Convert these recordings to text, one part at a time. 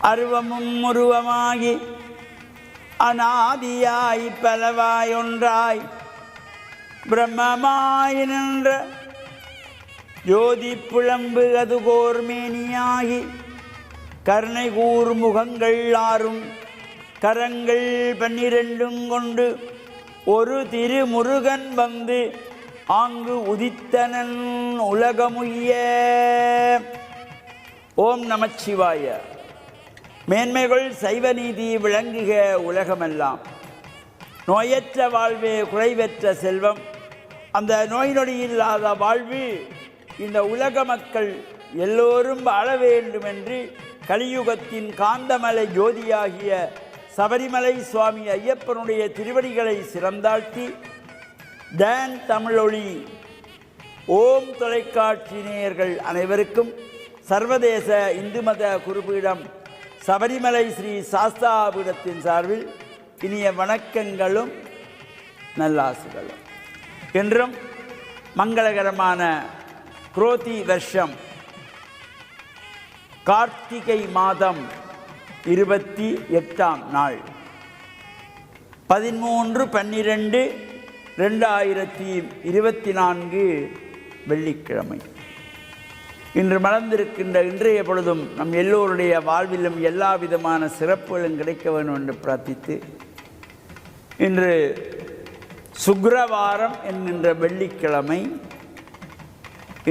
அருவமும் உருவமாகி அநாதியாய் பலவாய் ஒன்றாய் பிரம்மமாய் நின்ற ஜோதி புலம்பு அது கோர்மேனியாகி கருணை கூர் முகங்கள் ஆறும் கரங்கள் 12 கொண்டு ஒரு திருமுருகன் வந்து ஆங்கு உதித்தனன் உலகமுய்ய. ஓம் நமச்சிவாய. மேன்மைகள் சைவ நீதி விளங்குக உலகமெல்லாம். நோயற்ற வாழ்வே குறைவற்ற செல்வம். அந்த நோய் நொடி இல்லாத வாழ்வு இந்த உலக மக்கள் எல்லோரும் வாழ வேண்டும் என்று கலியுகத்தின் காந்தமலை ஜோதியாகிய சபரிமலை சுவாமி ஐயப்பனுடைய திருவடிகளை சிறந்தாழ்த்தி டான் தமிழொலி ஓம் தொலைக்காட்சி நேயர்கள் அனைவருக்கும் சர்வதேச இந்து மத குருபீடம் சபரிமலை ஸ்ரீ சாஸ்தாபீடத்தின் சார்பில் இனிய வணக்கங்களும் நல்லாசிகளும். என்றும் மங்களகரமான குரோதி வருஷம் கார்த்திகை மாதம் 28ஆம் நாள் 13/12/2024 வெள்ளிக்கிழமை. இன்று மலர்ந்திருக்கின்ற இன்றைய பொழுதும் நம் எல்லோருடைய வாழ்விலும் எல்லா விதமான சிறப்புகளும் கிடைக்க வேண்டும் என்று பிரார்த்தித்து, இன்று சுக்கிரவாரம் என்கின்ற வெள்ளிக்கிழமை.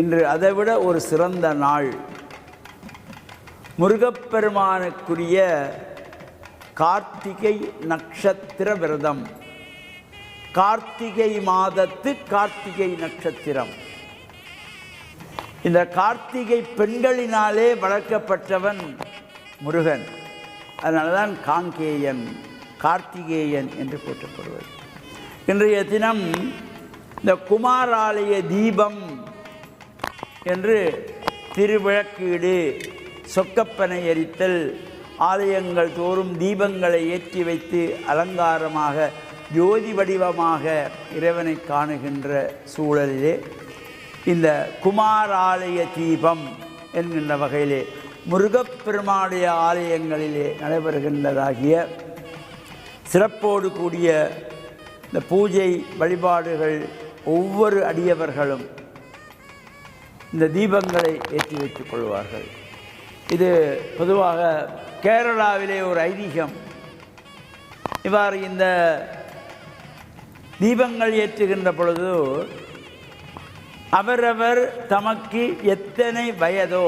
இன்று அதைவிட ஒரு சிறந்த நாள். முருகப்பெருமானுக்குரிய கார்த்திகை நட்சத்திர விரதம். கார்த்திகை மாதத்து கார்த்திகை நட்சத்திரம். இந்த கார்த்திகை பெண்களினாலே வளர்க்கப்பட்டவன் முருகன். அதனால தான் காங்கேயன் கார்த்திகேயன் என்று போற்றப்படுவது. இன்றைய தினம் இந்த குமாராலய தீபம் என்று திருவிளக்கீடு, சொக்கப்பனை எரித்தல், ஆலயங்கள் தோறும் தீபங்களை ஏற்றி வைத்து அலங்காரமாக ஜோதி வடிவமாக இறைவனை காணுகின்ற சூழலிலே இந்த குமாராலய தீபம் என்கின்ற வகையிலே முருகப்பெருமானுடைய ஆலயங்களிலே நடைபெறுகின்றதாகிய சிறப்போடு கூடிய இந்த பூஜை வழிபாடுகள் ஒவ்வொரு அடியவர்களும் இந்த தீபங்களை ஏற்றி வைத்துக் கொள்வார்கள். இது பொதுவாக கேரளாவிலே ஒரு ஐதீகம். இவ்வாறு இந்த தீபங்கள் ஏற்றுகின்ற பொழுது அவரவர் தமக்கு எத்தனை வயதோ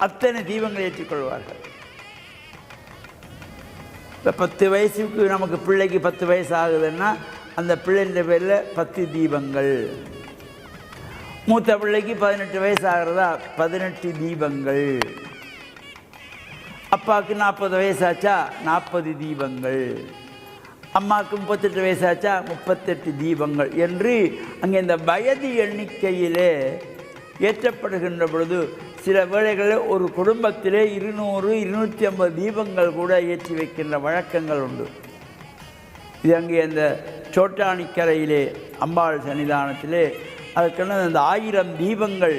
அத்தனை தீபங்கள் ஏற்றிக்கொள்வார்கள். இப்போ 10 வயசுக்கு நமக்கு பிள்ளைக்கு 10 வயசு ஆகுதுன்னா அந்த பிள்ளைன்ற பேரில் 10 தீபங்கள். மூத்த பிள்ளைக்கு 18 வயசு ஆகிறதா 18 தீபங்கள். அப்பாவுக்கு 40 வயசாச்சா 40 தீபங்கள். அம்மாவுக்கு 38 வயசாச்சா 38 தீபங்கள் என்று அங்கே இந்த வயது எண்ணிக்கையிலே ஏற்றப்படுகின்ற பொழுது சில வேளைகளில் ஒரு குடும்பத்திலே 200-250 தீபங்கள் கூட ஏற்றி வைக்கின்ற வழக்கங்கள் உண்டு. இது அங்கே அந்த சோட்டானிக்கரையிலே அம்பாள் சன்னிதானத்திலே அதற்கென அந்த 1000 தீபங்கள்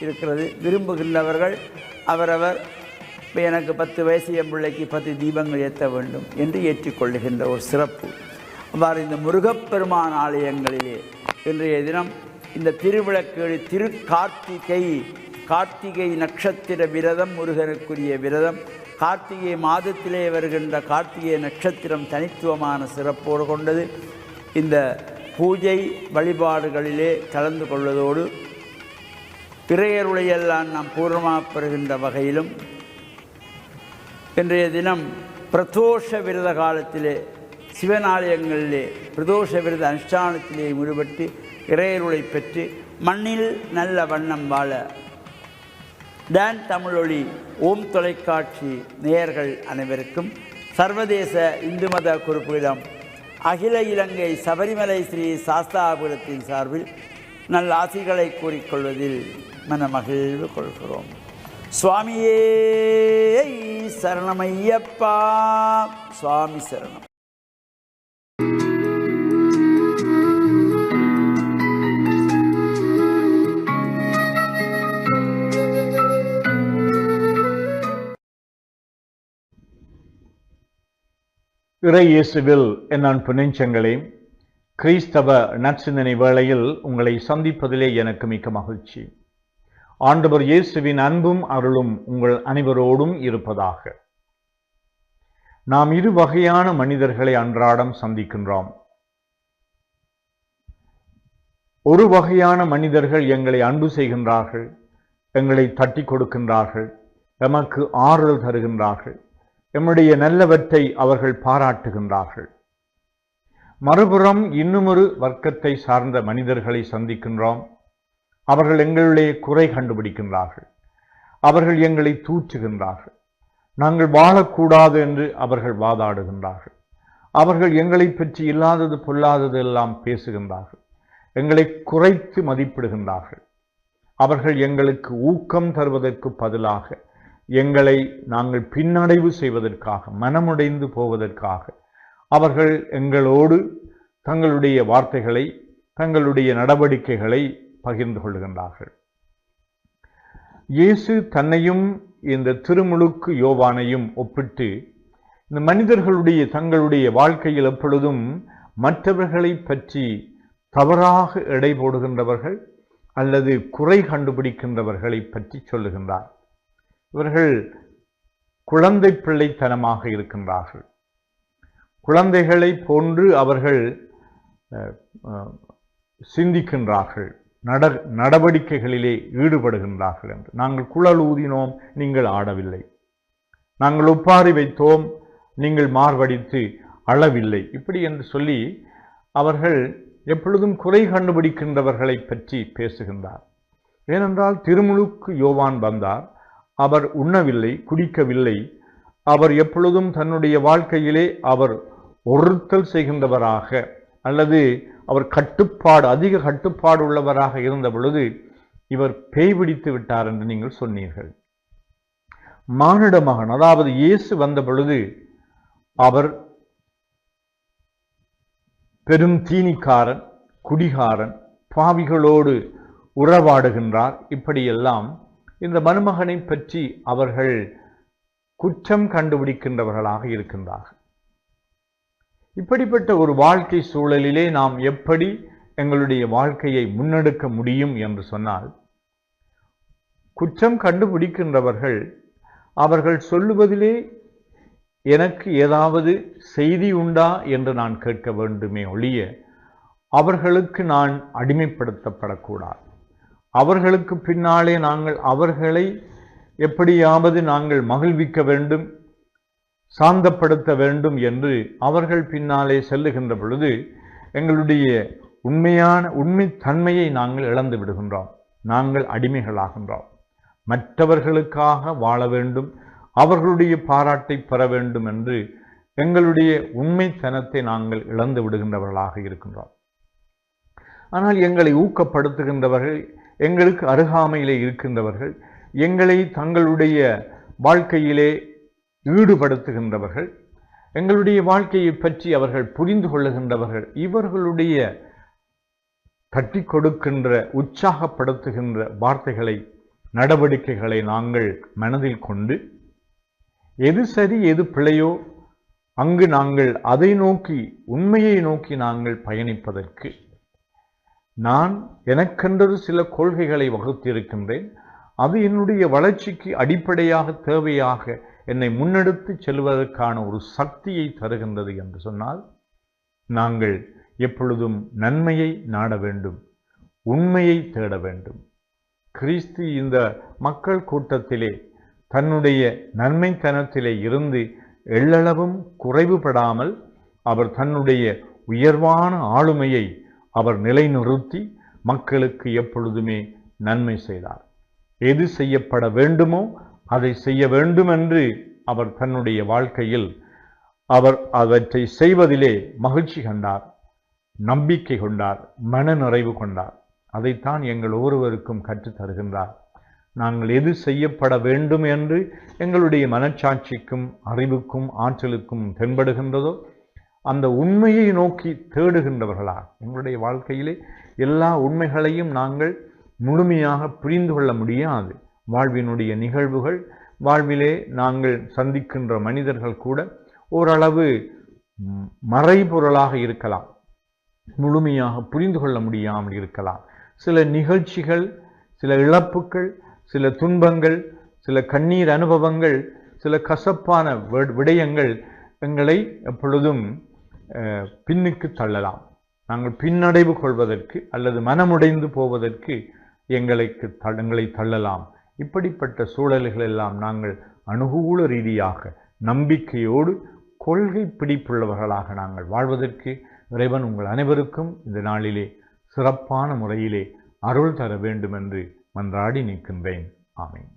இருக்கிறது. விரும்புகின்றவர்கள் அவரவர் இப்போ எனக்கு 10 வயசு என் பிள்ளைக்கு 10 தீபங்கள் ஏற்ற வேண்டும் என்று ஏற்றிக்கொள்ளுகின்ற ஒரு சிறப்பு. அவ்வாறு இந்த முருகப்பெருமான் ஆலயங்களிலே இன்றைய தினம் இந்த திருவிளக்கேடு கார்த்திகை நட்சத்திர விரதம், முருகனுக்குரிய விரதம். கார்த்திகை மாதத்திலே வருகின்ற கார்த்திகை நட்சத்திரம் தனித்துவமான சிறப்போடு கொண்டது. இந்த பூஜை வழிபாடுகளிலே கலந்து கொள்வதோடு பிறையருளையெல்லாம் நாம் பூர்ணமாக பெறுகின்ற வகையிலும் இன்றைய தினம் பிரதோஷ விரத காலத்திலே சிவனாலயங்களிலே பிரதோஷ விரத அனுஷ்டானத்திலே ஈடுபட்டு இறையருளை பெற்று மண்ணில் நல்ல வண்ணம் வாழ டான் தமிழொலி ஓம் தொலைக்காட்சி நேயர்கள் அனைவருக்கும் சர்வதேச இந்து மத குருபீடம் அகில இலங்கை சபரிமலை ஸ்ரீ சாஸ்தாபீடத்தின் சார்பில் நல்ல ஆசிகளை கூறிக்கொள்வதில் மனமகிழ்வு கொள்கிறோம். சுவாமியே சரணமையப்பா. சுவாமி சரணம். இறை இயேசுவில் என் அன்பு நெஞ்சங்களே, கிறிஸ்தவ நற்சிந்தனை வேளையில் உங்களை சந்திப்பதிலே எனக்கு மிக்க மகிழ்ச்சி. ஆண்டவர் இயேசுவின் அன்பும் அருளும் உங்கள் அனைவரோடும் இருப்பதாக. நாம் இரு வகையான மனிதர்களை அன்றாடம் சந்திக்கின்றோம். ஒரு வகையான மனிதர்கள் எங்களை அன்பு செய்கின்றார்கள், எங்களை தட்டி கொடுக்கின்றார்கள், எமக்கு ஆறுதல் தருகின்றார்கள், எம்முடைய நல்லவற்றை அவர்கள் பாராட்டுகின்றார்கள். மறுபுறம் இன்னுமொரு வர்க்கத்தை சார்ந்த மனிதர்களை சந்திக்கின்றோம். அவர்கள் எங்களுடைய குறை கண்டுபிடிக்கின்றார்கள், அவர்கள் எங்களை தூற்றுகின்றார்கள், நாங்கள் வாழக்கூடாது என்று அவர்கள் வாதாடுகின்றார்கள், அவர்கள் எங்களை பற்றி இல்லாதது பொல்லாதது எல்லாம் பேசுகின்றார்கள், எங்களை குறைத்து மதிப்பிடுகின்றார்கள். அவர்கள் எங்களுக்கு ஊக்கம் தருவதற்கு பதிலாக எங்களை நாங்கள் பின்னடைவு செய்வதற்காக, மனமுடைந்து போவதற்காக அவர்கள் எங்களோடு தங்களுடைய வார்த்தைகளை, தங்களுடைய நடவடிக்கைகளை பகிர்ந்து கொள்கின்றார்கள். இயேசு தன்னையும் இந்த திருமுழுக்கு யோவானையும் ஒப்பிட்டு இந்த மனிதர்களுடைய தங்களுடைய வாழ்க்கையில் எப்பொழுதும் மற்றவர்களை பற்றி தவறாக எடை போடுகின்றவர்கள் அல்லது குறை கண்டுபிடிக்கின்றவர்களை பற்றி சொல்லுகின்றார். இவர்கள் குழந்தை பிள்ளைத்தனமாக இருக்கின்றார்கள். குழந்தைகளை போன்று அவர்கள் சிந்திக்கின்றார்கள், நடவடிக்கைகளிலே ஈடுபடுகின்றார்கள் என்று. நாங்கள் குழல் ஊதினோம், நீங்கள் ஆடவில்லை. நாங்கள் ஒப்பாரி வைத்தோம், நீங்கள் மார்வடித்து அழவில்லை, இப்படி என்று சொல்லி அவர்கள் எப்பொழுதும் குறை கண்டுபிடிக்கின்றவர்களை பற்றி பேசுகின்றார். ஏனென்றால் திருமுழுக்கு யோவான் வந்தார், அவர் உண்ணவில்லை, குடிக்கவில்லை. அவர் எப்பொழுதும் தன்னுடைய வாழ்க்கையிலே அவர் ஒருத்தல் செய்கின்றவராக அல்லது அவர் அதிக கட்டுப்பாடு உள்ளவராக இருந்த பொழுது இவர் பேய் பிடித்து விட்டார் என்று நீங்கள் சொன்னீர்கள். மானிட மகன், அதாவது இயேசு வந்த பொழுது அவர் பெரும் தீனிக்காரன், குடிகாரன், பாவிகளோடு உறவாடுகின்றார். இப்படியெல்லாம் இந்த மருமகனை பற்றி அவர்கள் குற்றம் கண்டுபிடிக்கின்றவர்களாக இருக்கின்றார்கள். இப்படிப்பட்ட ஒரு வாழ்க்கை சூழலிலே நாம் எப்படி எங்களுடைய வாழ்க்கையை முன்னெடுக்க முடியும் என்று சொன்னால், குற்றம் கண்டுபிடிக்கின்றவர்கள் அவர்கள் சொல்லுவதிலே எனக்கு ஏதாவது செய்தி உண்டா என்று நான் கேட்க வேண்டுமே ஒழிய அவர்களுக்கு நான் அடிமைப்படுத்தப்படக்கூடாது. அவர்களுக்கு பின்னாலே நாங்கள் அவர்களை எப்படியாவது நாங்கள் மகிழ்விக்க வேண்டும், சாந்தப்படுத்த வேண்டும் என்று அவர்கள் பின்னாலே செல்லுகின்ற பொழுது எங்களுடைய உண்மை தன்மையை நாங்கள் இழந்து விடுகின்றோம். நாங்கள் அடிமைகளாகின்றோம். மற்றவர்களுக்காக வாழ வேண்டும், அவர்களுடைய பாராட்டை பெற வேண்டும் என்று எங்களுடைய உண்மைத்தனத்தை நாங்கள் இழந்து விடுகின்றவர்களாக இருக்கின்றோம். ஆனால் எங்களை ஊக்கப்படுத்துகின்றவர்கள், எங்களுக்கு அருகாமையிலே இருக்கின்றவர்கள், எங்களை தங்களுடைய வாழ்க்கையிலே ஈடுபடுத்துகின்றவர்கள், எங்களுடைய வாழ்க்கையை பற்றி அவர்கள் புரிந்து கொள்ளுகின்றவர்கள், இவர்களுடைய தட்டி கொடுக்கின்ற, உற்சாகப்படுத்துகின்ற வார்த்தைகளை, நடவடிக்கைகளை நாங்கள் மனதில் கொண்டு எது சரி எது பிழையோ அங்கு நாங்கள் அதை நோக்கி, உண்மையை நோக்கி நாங்கள் பயணிப்பதற்கு நான் எனக்கென்றது சில கொள்கைகளை வகுத்திருக்கின்றேன். அது என்னுடைய வளர்ச்சிக்கு அடிப்படையாக, தேவையாக என்னை முன்னெடுத்து செல்வதற்கான ஒரு சக்தியை தருகின்றது என்று சொன்னால், நாங்கள் எப்பொழுதும் நன்மையை நாட வேண்டும், உண்மையை தேட வேண்டும். கிறிஸ்து இந்த மக்கள் கூட்டத்திலே தன்னுடைய நன்மைத்தனத்திலே இருந்து எள்ளளவும் குறைவுபடாமல் அவர் தன்னுடைய உயர்வான ஆளுமையை அவர் நிலைநிறுத்தி மக்களுக்கு எப்பொழுதுமே நன்மை செய்தார். எது செய்யப்பட வேண்டுமோ அதை செய்ய வேண்டும் என்று அவர் தன்னுடைய வாழ்க்கையில் அவர் அவற்றை செய்வதிலே மகிழ்ச்சி கண்டார், நம்பிக்கை கொண்டார், மன நிறைவு கொண்டார். அதைத்தான் எங்கள் ஒவ்வொருவருக்கும் கற்றுத் தருகின்றார். நாங்கள் எது செய்யப்பட வேண்டும் என்று எங்களுடைய மனச்சாட்சிக்கும் அறிவுக்கும் ஆற்றலுக்கும் தென்படுகின்றதோ அந்த உண்மையை நோக்கி தேடுகின்றவர்களாக, எங்களுடைய வாழ்க்கையிலே எல்லா உண்மைகளையும் நாங்கள் முழுமையாக புரிந்து கொள்ள முடியாது. வாழ்வினுடைய நிகழ்வுகள், வாழ்விலே நாங்கள் சந்திக்கின்ற மனிதர்கள் கூட ஓரளவு மறைபொருளாக இருக்கலாம், முழுமையாக புரிந்து கொள்ள முடியாமல் இருக்கலாம். சில நிகழ்ச்சிகள், சில இழப்புகள், சில துன்பங்கள், சில கண்ணீர் அனுபவங்கள், சில கசப்பான விடயங்கள் எங்களை எப்பொழுதும் பின்னுக்கு தள்ளலாம். நாங்கள் பின்னடைவு கொள்வதற்கு அல்லது மனமுடைந்து போவதற்கு எங்களை தள்ளலாம். இப்படிப்பட்ட சூழல்கள் எல்லாம் நாங்கள் அனுகூல ரீதியாக நம்பிக்கையோடு கொள்கை பிடிப்புள்ளவர்களாக நாங்கள் வாழ்வதற்கு இறைவன் உங்கள் அனைவருக்கும் இந்த நாளிலே சிறப்பான முறையிலே அருள் தர வேண்டும் என்று மன்றாடி நிற்கின்றேன். ஆமென்.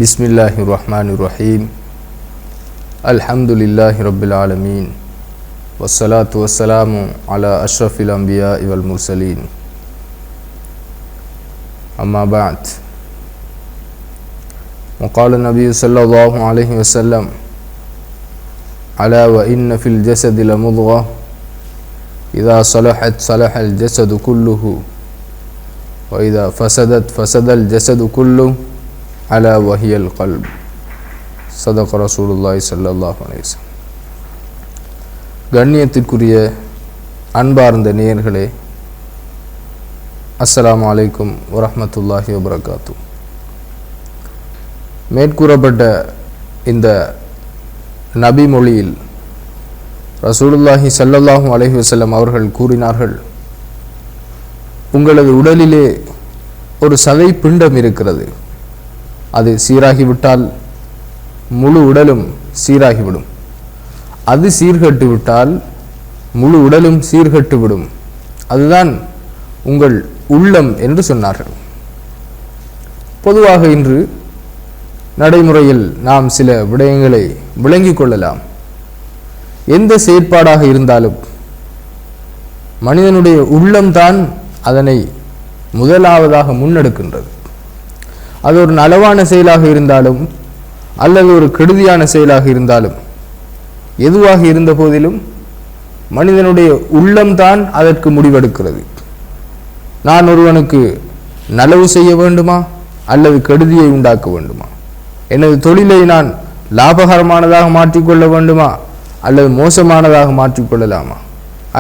Bismillahirrahmanirrahim. Alhamdulillahi Rabbil Alamin. Wassalatu wassalamu ala ashrafil anbiya wal mursalin. Amma ba'd. Waqala an-nabiy sallallahu alayhi wa sallam, ala wa inna fil jasadi la mudghah idha salahat salaha al-jasadu kulluhu wa idha fasadat fasada al-jasadu kulluhu ala wahiyal qalb. சதக ரசூலுல்லாஹி ஸல்லல்லாஹு அலைஹி வஸல்லம். கண்ணியத்திற்குரிய அன்பார்ந்த நேயர்களே, அஸ்ஸலாமு அலைக்கும் வரஹ்மத்துல்லாஹி வபரகாத்து. மேற்கூறப்பட்ட இந்த நபி மொழியில் ரசூலுல்லாஹி ஸல்லல்லாஹு அலைஹி வஸல்லம் அவர்கள் கூறினார்கள், உங்களது உடலிலே ஒரு சதை பிண்டம் இருக்கிறது. அது சீராகிவிட்டால் முழு உடலும் சீராகிவிடும். அது சீர்கட்டு விட்டால் முழு உடலும் சீர்கட்டுவிடும். அதுதான் உங்கள் உள்ளம் என்று சொன்னார்கள். பொதுவாக இன்று நடைமுறையில் நாம் சில விடயங்களை விளங்கிக் கொள்ளலாம். எந்த செயற்பாடாக இருந்தாலும் மனிதனுடைய உள்ளம்தான் அதனை முதலாவதாக முன்னெடுக்கின்றது. அது ஒரு நலவான செயலாக இருந்தாலும் அல்லது ஒரு கெடுதியான செயலாக இருந்தாலும், எதுவாக இருந்த போதிலும் மனிதனுடைய உள்ளம்தான் அதற்கு முடிவெடுக்கிறது. நான் ஒருவனுக்கு நலவு செய்ய வேண்டுமா அல்லது கெடுதியை உண்டாக்க வேண்டுமா? எனது தொழிலை நான் லாபகரமானதாக மாற்றிக்கொள்ள வேண்டுமா அல்லது மோசமானதாக மாற்றிக்கொள்ளலாமா?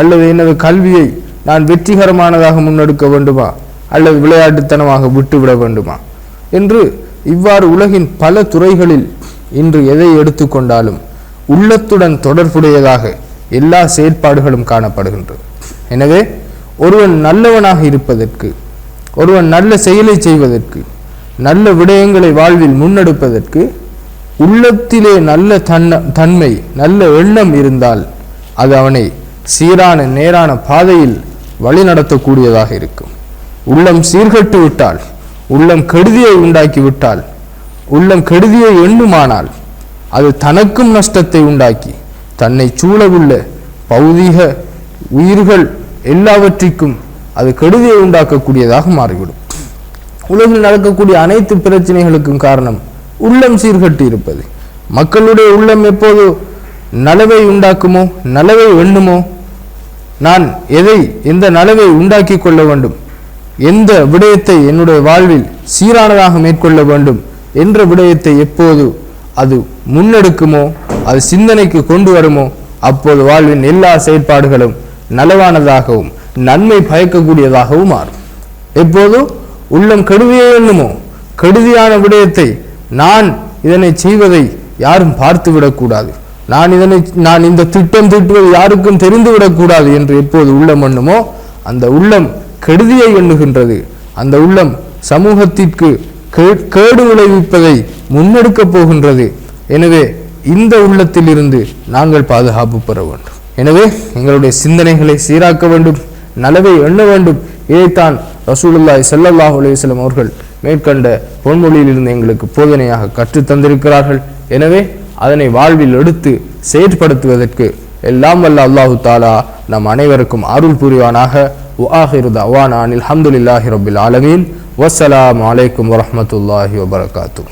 அல்லது எனது கல்வியை நான் வெற்றிகரமானதாக முன்னெடுக்க வேண்டுமா அல்லது விளையாட்டுத்தனமாக விட்டுவிட வேண்டுமா என்று இவ்வாறு உலகின் பல துறைகளில் இன்று எதை எடுத்துக்கொண்டாலும் உள்ளத்துடன் தொடர்புடையதாக எல்லா செயற்பாடுகளும் காணப்படுகின்றது. எனவே ஒருவன் நல்லவனாக இருப்பதற்கு, ஒருவன் நல்ல செயலை செய்வதற்கு, நல்ல விடயங்களை வாழ்வில் முன்னெடுப்பதற்கு உள்ளத்திலே நல்ல தன்மை, நல்ல எண்ணம் இருந்தால் அது அவனை சீரான நேரான பாதையில் வழிநடத்தக்கூடியதாக இருக்கும். உள்ளம் சீர்கட்டு விட்டால், உள்ளம் கெடுதியை உண்டாக்கிவிட்டால், உள்ளம் கெடுதியை எண்ணுமானால் அது தனக்கும் நஷ்டத்தை உண்டாக்கி தன்னை சூழவுள்ள பௌதீக உயிர்கள் எல்லாவற்றிற்கும் அது கெடுதியை உண்டாக்கக்கூடியதாக மாறிவிடும். உலகில் நடக்கக்கூடிய அனைத்து பிரச்சனைகளுக்கும் காரணம் உள்ளம் சீர்கட்டு இருப்பது. மக்களுடைய உள்ளம் எப்போது நலவை உண்டாக்குமோ, நலவை எண்ணுமோ, நான் எந்த நலவை உண்டாக்கி கொள்ள வேண்டும், எந்த விடயத்தை என்னுடைய வாழ்வில் சீரானதாக மேற்கொள்ள வேண்டும் என்ற விடயத்தை எப்போது அது முன்னெடுக்குமோ, அது சிந்தனைக்கு கொண்டு வருமோ, அப்போது வாழ்வின் எல்லா செயற்பாடுகளும் நலவானதாகவும் நன்மை பயக்கக்கூடியதாகவும் மாறும். எப்போது உள்ளம் கெடுதியை எண்ணுமோ, கெடுதியான விடயத்தை நான் இதனை செய்வதை யாரும் பார்த்துவிடக்கூடாது, நான் இந்த திட்டம் தீட்டுவது யாருக்கும் தெரிந்துவிடக்கூடாது என்று எப்போது உள்ளம் எண்ணுமோ, அந்த உள்ளம் கெடுதியை எண்ணுகின்றது. அந்த உள்ளம் சமூகத்திற்கு கேடு விளைவிப்பதை முன்னெடுக்கப் போகின்றது. எனவே இந்த உள்ளத்தில் இருந்து நாங்கள் பாதுகாப்பு பெற வேண்டும். எனவே எங்களுடைய சிந்தனைகளை சீராக்க வேண்டும், நலவை எண்ண வேண்டும். இதைத்தான் ரசூலுல்லாஹி ஸல்லல்லாஹு அலைஹி வஸல்லம் அவர்கள் மேற்கண்ட பொன்மொழியிலிருந்து எங்களுக்கு போதனையாக கற்றுத் தந்திருக்கிறார்கள். எனவே அதனை வாழ்வில் எடுத்து செயற்படுத்துவதற்கு எல்லாம் வல்ல அல்லாஹு தாலா நம் அனைவருக்கும் அருள் புரிவானாக. وآخر دعوانا أن الحمد لله رب العالمين வஸ்ஸலாமு அலைக்கும் வரஹ்மத்துல்லாஹி வபரகாத்துஹு.